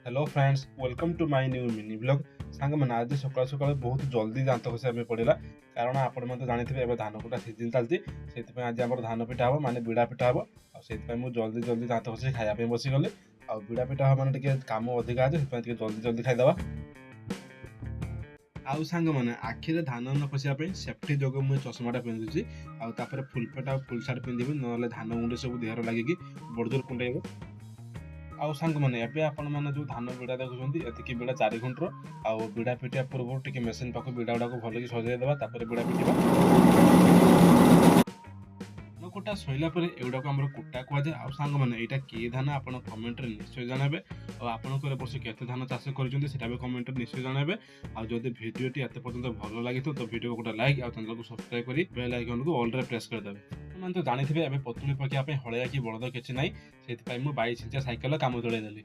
Hello friends, welcome to my new mini blog. Song मैंने आज सकाल सकाल बहुत जल्दी दांत घषा पड़ा कारण आपण मैंने जानते हैं धान कटा सीजन चलती से आज आम धान पिठा हम माने बिड़ा पिठा हम मुझे जल्दी जल्दी दांत घषी खायापी बसीगली बिड़ा पिठा हम मैंने काम अधिका आज से जल्दी जल्दी खाईदे। आउ सांग मैंने आखिरे धान न खसापी सेफ्टी जो मुझे चश्माटा पिंधुची आउे फुल पेट आ फुल सार्ट पिंधि ना धान गुंडे सब देहर लगिकी बड़ जोर कुंडेब। आउ सांग मैंने एबे आपण मैंने जो धान बिड़ा देखुं एतिकी बिड़ा 4 घंटर आउ बिड़ा पिटिया पूर्व टिके मेसीन पाख बिड़ा गुड़ा भल सजाईदेवा बिड़ा पिटिबा कोटा सैला एगुड़ा आम कुटा कहुए। आउ सांग मैंने यहाँ किए धान आप कमेंट निश्चय जनइबे और आपंकर वर्ष केते धान चाष कर कमेंट निश्चय जनइबे। और जब भिडियोटी एत पर्यटन भल लगी तो भिडियो को गोटे लाइक और चैनल को सब्सक्राइब कर बेल आइकन को ऑल रे प्रेस करदेवे। मैंने तो जानते हैं एवं पतुली पकड़ा हलिया कि बड़द किसी ना से 22 इंचिया साइकेल कम चलैदेली।